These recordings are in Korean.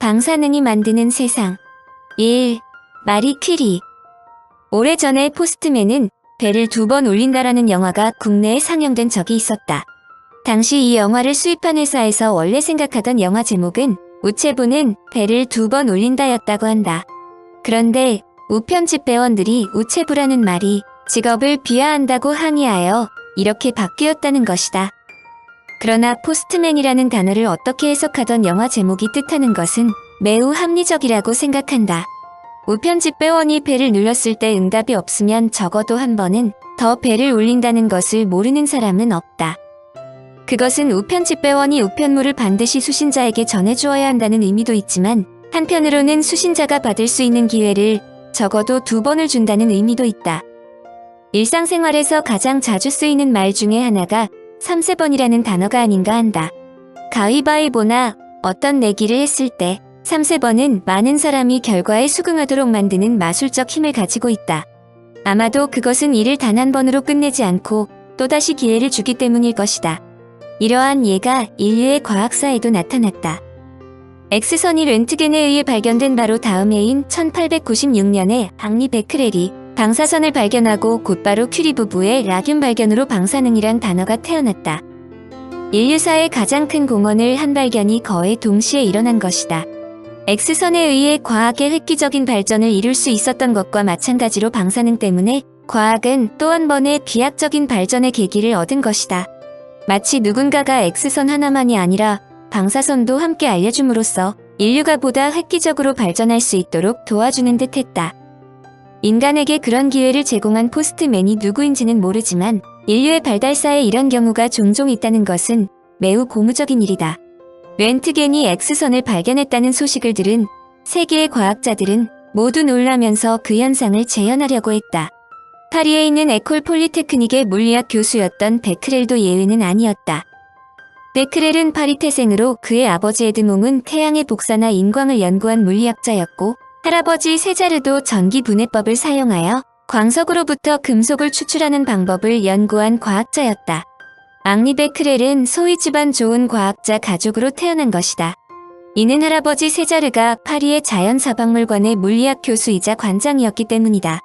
방사능이 만드는 세상. 1. 마리 퀴리. 오래전에 포스트맨은 배를 2번 올린다라는 영화가 국내에 상영된 적이 있었다. 당시 이 영화를 수입한 회사에서 원래 생각하던 영화 제목은 우체부는 배를 2번 올린다였다고 한다. 그런데 우편집 배원들이 우체부라는 말이 직업을 비하한다고 항의하여 이렇게 바뀌었다는 것이다. 그러나 포스트맨이라는 단어를 어떻게 해석하던 영화 제목이 뜻하는 것은 매우 합리적이라고 생각한다. 우편집 배원이 벨을 눌렀을 때 응답이 없으면 적어도 한 번은 더 벨을 울린다는 것을 모르는 사람은 없다. 그것은 우편집 배원이 우편물을 반드시 수신자에게 전해주어야 한다는 의미도 있지만 한편으로는 수신자가 받을 수 있는 기회를 적어도 2번을 준다는 의미도 있다. 일상생활에서 가장 자주 쓰이는 말 중에 하나가 3세번이라는 단어가 아닌가 한다. 가위바위보나 어떤 내기를 했을 때 3세번은 많은 사람이 결과에 수긍하도록 만드는 마술적 힘을 가지고 있다. 아마도 그것은 일을 단 한 번으로 끝내지 않고 또다시 기회를 주기 때문일 것이다. 이러한 예가 인류의 과학사에도 나타났다. X선이 렌트겐에 의해 발견된 바로 다음 해인 1896년에 앙리 베크렐이 방사선을 발견하고 곧바로 퀴리 부부의 라듐 발견으로 방사능이란 단어가 태어났다. 인류사의 가장 큰 공헌을 한 발견이 거의 동시에 일어난 것이다. X선에 의해 과학의 획기적인 발전을 이룰 수 있었던 것과 마찬가지로 방사능 때문에 과학은 또 한 번의 비약적인 발전의 계기를 얻은 것이다. 마치 누군가가 X선 하나만이 아니라 방사선도 함께 알려줌으로써 인류가 보다 획기적으로 발전할 수 있도록 도와주는 듯했다. 인간에게 그런 기회를 제공한 포스트맨이 누구인지는 모르지만 인류의 발달사에 이런 경우가 종종 있다는 것은 매우 고무적인 일이다. 렌트겐이 X선을 발견했다는 소식을 들은 세계의 과학자들은 모두 놀라면서 그 현상을 재현하려고 했다. 파리에 있는 에콜 폴리테크닉의 물리학 교수였던 베크렐도 예외는 아니었다. 베크렐은 파리 태생으로 그의 아버지 에드몽은 태양의 복사나 인광을 연구한 물리학자였고 할아버지 세자르도 전기분해법을 사용하여 광석으로부터 금속을 추출하는 방법을 연구한 과학자였다. 앙리 베크렐은 소위 집안 좋은 과학자 가족으로 태어난 것이다. 이는 할아버지 세자르가 파리의 자연사박물관의 물리학 교수이자 관장이었기 때문이다.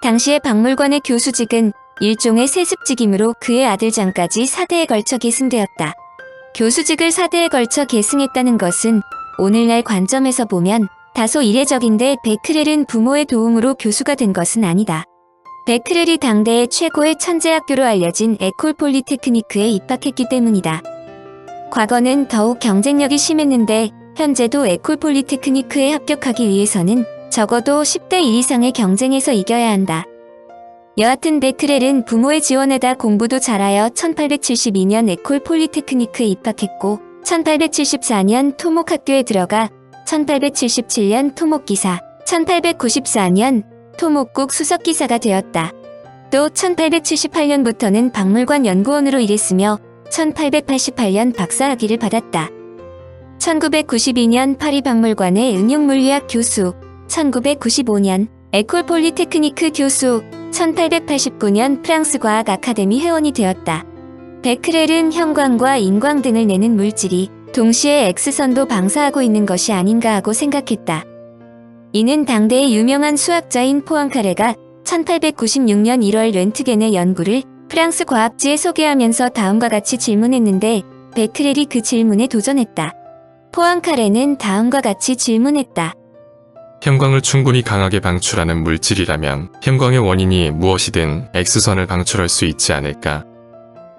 당시의 박물관의 교수직은 일종의 세습직이므로 그의 아들 장까지 4대에 걸쳐 계승되었다. 교수직을 4대에 걸쳐 계승했다는 것은 오늘날 관점에서 보면 다소 이례적인데 베크렐은 부모의 도움으로 교수가 된 것은 아니다. 베크렐이 당대의 최고의 천재학교로 알려진 에콜 폴리테크니크에 입학했기 때문이다. 과거는 더욱 경쟁력이 심했는데 현재도 에콜 폴리테크니크에 합격하기 위해서는 적어도 10대 1 이상의 경쟁에서 이겨야 한다. 여하튼 베크렐은 부모의 지원에다 공부도 잘하여 1872년 에콜 폴리테크니크에 입학했고 1874년 토목학교에 들어가 1877년 토목기사, 1894년 토목국 수석기사가 되었다. 또 1878년부터는 박물관 연구원으로 일했으며 1888년 박사학위를 받았다. 1992년 파리 박물관의 응용물리학 교수, 1995년 에콜 폴리테크니크 교수, 1889년 프랑스 과학 아카데미 회원이 되었다. 베크렐은 형광과 인광 등을 내는 물질이 동시에 X선도 방사하고 있는 것이 아닌가 하고 생각했다. 이는 당대의 유명한 수학자인 포앙카레가 1896년 1월 렌트겐의 연구를 프랑스 과학지에 소개하면서 다음과 같이 질문했는데 베크렐이 그 질문에 도전했다. 포앙카레는 다음과 같이 질문했다. 형광을 충분히 강하게 방출하는 물질이라면 형광의 원인이 무엇이든 X선을 방출할 수 있지 않을까?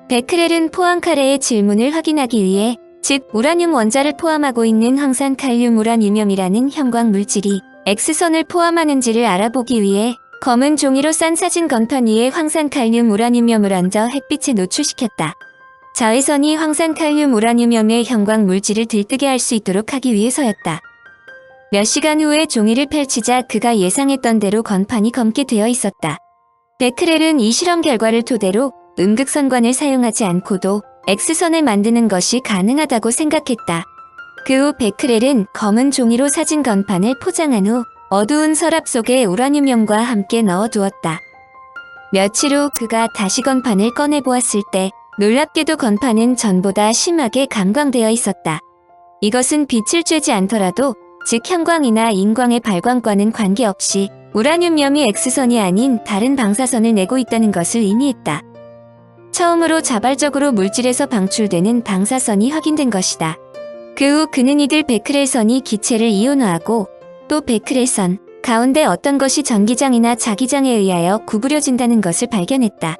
베크렐은 포앙카레의 질문을 확인하기 위해 즉 우라늄 원자를 포함하고 있는 황산 칼륨 우라늄이라는 형광 물질이 X선을 포함하는지를 알아보기 위해 검은 종이로 싼 사진 건판 위에 황산 칼륨 우라늄염을 얹어 햇빛에 노출시켰다. 자외선이 황산 칼륨 우라늄염의 형광 물질을 들뜨게 할 수 있도록 하기 위해서였다. 몇 시간 후에 종이를 펼치자 그가 예상했던 대로 건판이 검게 되어 있었다. 베크렐은 이 실험 결과를 토대로 음극선관을 사용하지 않고도 X선을 만드는 것이 가능하다고 생각했다. 그 후 베크렐은 검은 종이로 사진 건판을 포장한 후 어두운 서랍 속에 우라늄염과 함께 넣어두었다. 며칠 후 그가 다시 건판을 꺼내보았을 때 놀랍게도 건판은 전보다 심하게 감광되어 있었다. 이것은 빛을 쬐지 않더라도 즉 형광이나 인광의 발광과는 관계없이 우라늄염이 X선이 아닌 다른 방사선을 내고 있다는 것을 의미했다. 처음으로 자발적으로 물질에서 방출되는 방사선이 확인된 것이다. 그 후 그는 이들 베크렐선이 기체를 이온화하고 또 베크렐선 가운데 어떤 것이 전기장이나 자기장에 의하여 구부려진다는 것을 발견했다.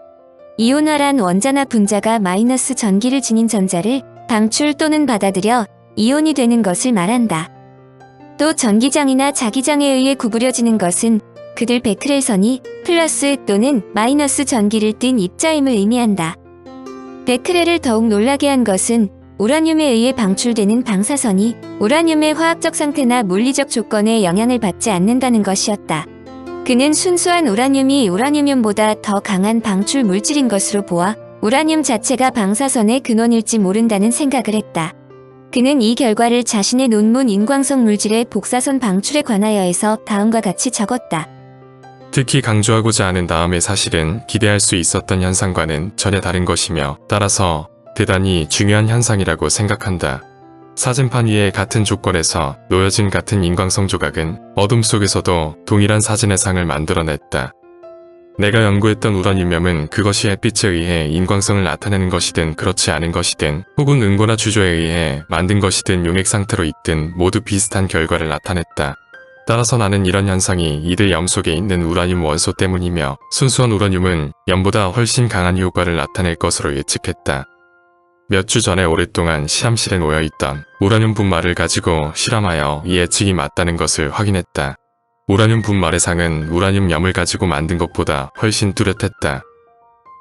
이온화란 원자나 분자가 마이너스 전기를 지닌 전자를 방출 또는 받아들여 이온이 되는 것을 말한다. 또 전기장이나 자기장에 의해 구부려지는 것은 그들 베크렐선이 플러스 또는 마이너스 전기를 띤 입자임을 의미한다. 베크렐을 더욱 놀라게 한 것은 우라늄에 의해 방출되는 방사선이 우라늄의 화학적 상태나 물리적 조건에 영향을 받지 않는다는 것이었다. 그는 순수한 우라늄이 우라늄염보다 더 강한 방출 물질인 것으로 보아 우라늄 자체가 방사선의 근원일지 모른다는 생각을 했다. 그는 이 결과를 자신의 논문 인광성 물질의 복사선 방출에 관하여에서 다음과 같이 적었다. 특히 강조하고자 하는 다음의 사실은 기대할 수 있었던 현상과는 전혀 다른 것이며 따라서 대단히 중요한 현상이라고 생각한다. 사진판 위에 같은 조건에서 놓여진 같은 인광성 조각은 어둠 속에서도 동일한 사진의 상을 만들어냈다. 내가 연구했던 우라늄염은 그것이 햇빛에 의해 인광성을 나타내는 것이든 그렇지 않은 것이든 혹은 응고나 주조에 의해 만든 것이든 용액 상태로 있든 모두 비슷한 결과를 나타냈다. 따라서 나는 이런 현상이 이들 염 속에 있는 우라늄 원소 때문이며 순수한 우라늄은 염보다 훨씬 강한 효과를 나타낼 것으로 예측했다. 몇 주 전에 오랫동안 실험실에 놓여있던 우라늄 분말을 가지고 실험하여 이 예측이 맞다는 것을 확인했다. 우라늄 분말의 상은 우라늄염을 가지고 만든 것보다 훨씬 뚜렷했다.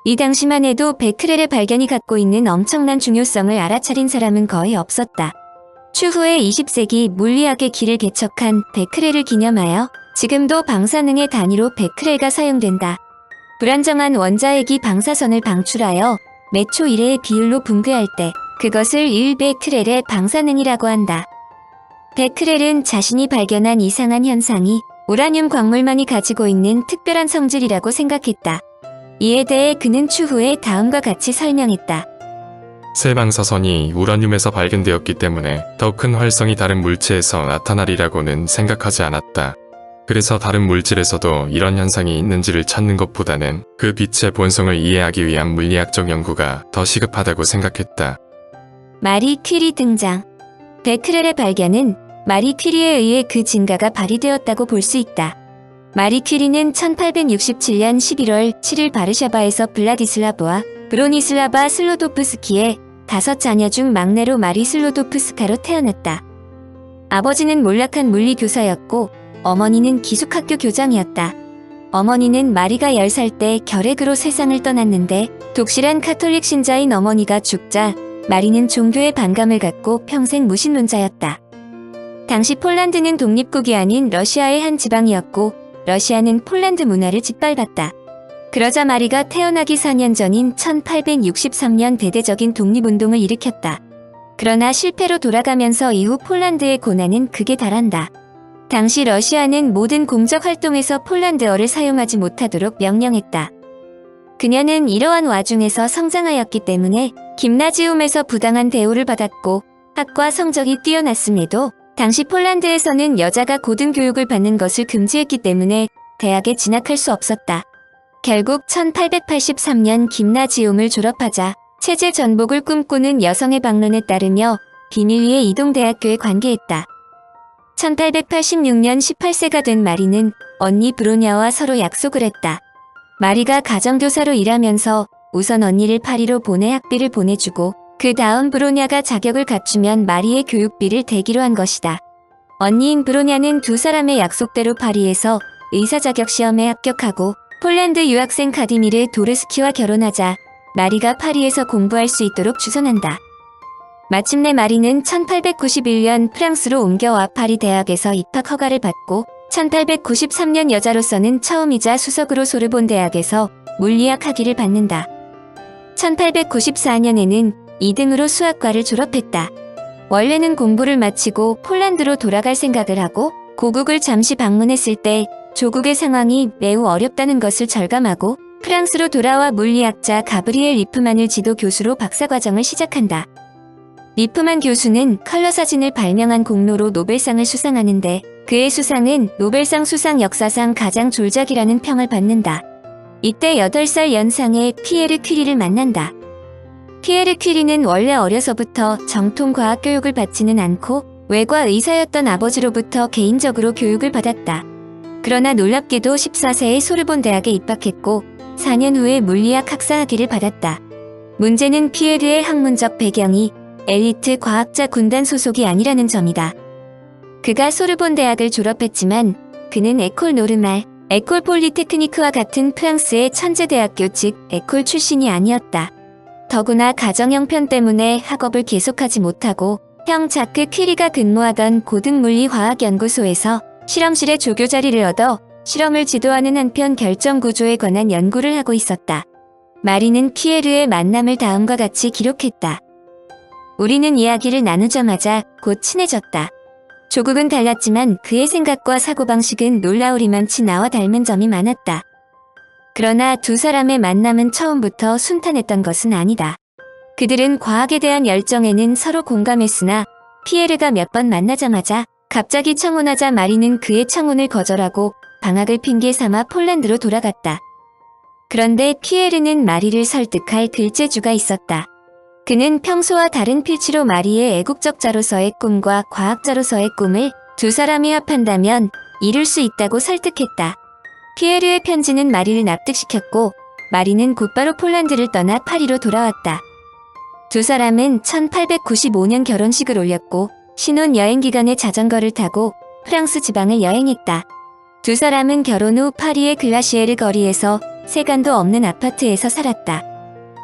이 당시만 해도 베크렐의 발견이 갖고 있는 엄청난 중요성을 알아차린 사람은 거의 없었다. 추후에 20세기 물리학의 길을 개척한 베크렐을 기념하여 지금도 방사능의 단위로 베크렐가 사용된다. 불안정한 원자핵이 방사선을 방출하여 매초 1회의 비율로 붕괴할 때 그것을 1베크렐의 방사능이라고 한다. 베크렐은 자신이 발견한 이상한 현상이 우라늄 광물만이 가지고 있는 특별한 성질이라고 생각했다. 이에 대해 그는 추후에 다음과 같이 설명했다. 새 방사선이 우라늄에서 발견되었기 때문에 더 큰 활성이 다른 물체에서 나타나리라고는 생각하지 않았다. 그래서 다른 물질에서도 이런 현상이 있는지를 찾는 것보다는 그 빛의 본성을 이해하기 위한 물리학적 연구가 더 시급하다고 생각했다. 마리 퀴리 등장. 베크렐의 발견은 마리 퀴리에 의해 그 진가가 발휘되었다고 볼 수 있다. 마리 퀴리는 1867년 11월 7일 바르샤바에서 블라디슬라브와 브로니슬라바 슬로도프스키의 5자녀 중 막내로 마리 슬로도프스카로 태어났다. 아버지는 몰락한 물리 교사였고 어머니는 기숙학교 교장이었다. 어머니는 마리가 10살 때 결핵으로 세상을 떠났는데 독실한 카톨릭 신자인 어머니가 죽자 마리는 종교에 반감을 갖고 평생 무신론자였다. 당시 폴란드는 독립국이 아닌 러시아의 한 지방이었고 러시아는 폴란드 문화를 짓밟았다. 그러자 마리가 태어나기 4년 전인 1863년 대대적인 독립운동을 일으켰다. 그러나 실패로 돌아가면서 이후 폴란드의 고난은 극에 달한다. 당시 러시아는 모든 공적 활동에서 폴란드어를 사용하지 못하도록 명령했다. 그녀는 이러한 와중에서 성장하였기 때문에 김나지움에서 부당한 대우를 받았고 학과 성적이 뛰어났음에도 당시 폴란드에서는 여자가 고등교육을 받는 것을 금지했기 때문에 대학에 진학할 수 없었다. 결국 1883년 김나지움을 졸업하자 체제 전복을 꿈꾸는 여성의 방론에 따르며 비밀리에 이동대학교에 관계했다. 1886년 18세가 된 마리는 언니 브로냐와 서로 약속을 했다. 마리가 가정교사로 일하면서 우선 언니를 파리로 보내 학비를 보내주고 그 다음 브로냐가 자격을 갖추면 마리의 교육비를 대기로 한 것이다. 언니인 브로냐는 두 사람의 약속대로 파리에서 의사 자격 시험에 합격하고 폴란드 유학생 카디미르 도르스키와 결혼하자 마리가 파리에서 공부할 수 있도록 주선한다. 마침내 마리는 1891년 프랑스로 옮겨와 파리 대학에서 입학 허가를 받고 1893년 여자로서는 처음이자 수석으로 소르본 대학에서 물리학 학위를 받는다. 1894년에는 2등으로 수학과를 졸업했다. 원래는 공부를 마치고 폴란드로 돌아갈 생각을 하고 고국을 잠시 방문했을 때 조국의 상황이 매우 어렵다는 것을 절감하고 프랑스로 돌아와 물리학자 가브리엘 리프만을 지도 교수로 박사과정을 시작한다. 리프만 교수는 컬러 사진을 발명한 공로로 노벨상을 수상하는데 그의 수상은 노벨상 수상 역사상 가장 졸작이라는 평을 받는다. 이때 8살 연상의 피에르 퀴리를 만난다. 피에르 퀴리는 원래 어려서부터 정통 과학 교육을 받지는 않고 외과 의사였던 아버지로부터 개인적으로 교육을 받았다. 그러나 놀랍게도 14세에 소르본 대학에 입학했고 4년 후에 물리학 학사학위를 받았다. 문제는 피에르의 학문적 배경이 엘리트 과학자 군단 소속이 아니라는 점이다. 그가 소르본 대학을 졸업했지만 그는 에콜 노르말, 에콜 폴리테크니크와 같은 프랑스의 천재대학교 즉 에콜 출신이 아니었다. 더구나 가정 형편 때문에 학업을 계속하지 못하고 형 자크 퀴리가 근무하던 고등물리화학연구소에서 실험실에 조교 자리를 얻어 실험을 지도하는 한편 결정 구조에 관한 연구를 하고 있었다. 마리는 피에르의 만남을 다음과 같이 기록했다. 우리는 이야기를 나누자마자 곧 친해졌다. 조국은 달랐지만 그의 생각과 사고방식은 놀라우리만치 나와 닮은 점이 많았다. 그러나 두 사람의 만남은 처음부터 순탄했던 것은 아니다. 그들은 과학에 대한 열정에는 서로 공감했으나 피에르가 몇 번 만나자마자 갑자기 청혼하자 마리는 그의 청혼을 거절하고 방학을 핑계 삼아 폴란드로 돌아갔다. 그런데 피에르는 마리를 설득할 글재주가 있었다. 그는 평소와 다른 필치로 마리의 애국적자로서의 꿈과 과학자로서의 꿈을 두 사람이 합한다면 이룰 수 있다고 설득했다. 피에르의 편지는 마리를 납득시켰고 마리는 곧바로 폴란드를 떠나 파리로 돌아왔다. 두 사람은 1895년 결혼식을 올렸고 신혼 여행 기간에 자전거를 타고 프랑스 지방을 여행했다. 두 사람은 결혼 후 파리의 글라시에르 거리에서 세간도 없는 아파트에서 살았다.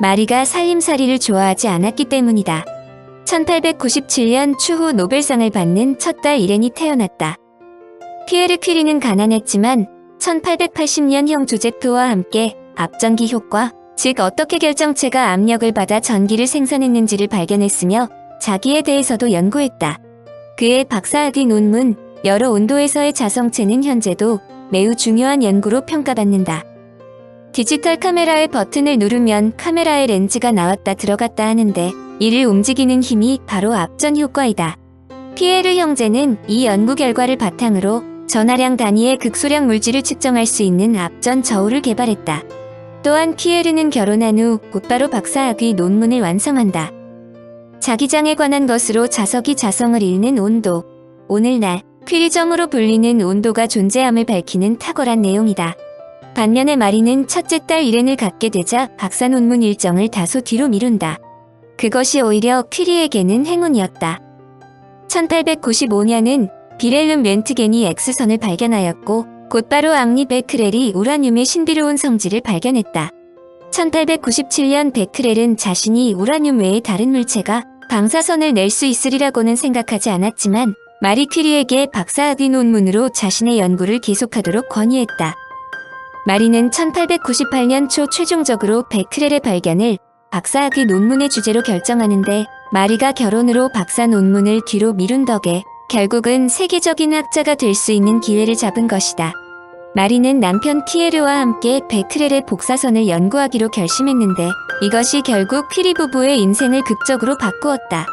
마리가 살림살이를 좋아하지 않았기 때문이다. 1897년 추후 노벨상을 받는 첫 딸 이렌이 태어났다. 피에르 퀴리는 가난했지만 1880년 형 조제프와 함께 앞전기 효과, 즉 어떻게 결정체가 압력을 받아 전기를 생산했는지를 발견했으며 자기에 대해서도 연구했다. 그의 박사학위 논문 여러 온도에서의 자성체는 현재도 매우 중요한 연구로 평가받는다. 디지털 카메라의 버튼을 누르면 카메라의 렌즈가 나왔다 들어갔다 하는데 이를 움직이는 힘이 바로 앞전 효과이다. 피에르 형제는 이 연구 결과를 바탕으로 전하량 단위의 극소량 물질을 측정할 수 있는 앞전 저울을 개발했다. 또한 피에르는 결혼한 후 곧바로 박사학위 논문을 완성한다. 자기장에 관한 것으로 자석이 자성을 잃는 온도. 오늘날 퀴리점으로 불리는 온도가 존재함을 밝히는 탁월한 내용이다. 반면에 마리는 첫째 딸 이렌을 갖게 되자 박사 논문 일정을 다소 뒤로 미룬다. 그것이 오히려 퀴리에게는 행운이었다. 1895년은 비렐름 렌트겐이 X선을 발견하였고 곧바로 앙리 베크렐이 우라늄의 신비로운 성질을 발견했다. 1897년 베크렐은 자신이 우라늄 외의 다른 물체가 방사선을 낼 수 있으리라고는 생각하지 않았지만 마리 퀴리에게 박사학위 논문으로 자신의 연구를 계속하도록 권유했다. 마리는 1898년 초 최종적으로 베크렐의 발견을 박사학위 논문의 주제로 결정하는데 마리가 결혼으로 박사 논문을 뒤로 미룬 덕에 결국은 세계적인 학자가 될 수 있는 기회를 잡은 것이다. 마리는 남편 피에르와 함께 베크렐의 복사선을 연구하기로 결심했는데 이것이 결국 퀴리 부부의 인생을 극적으로 바꾸었다.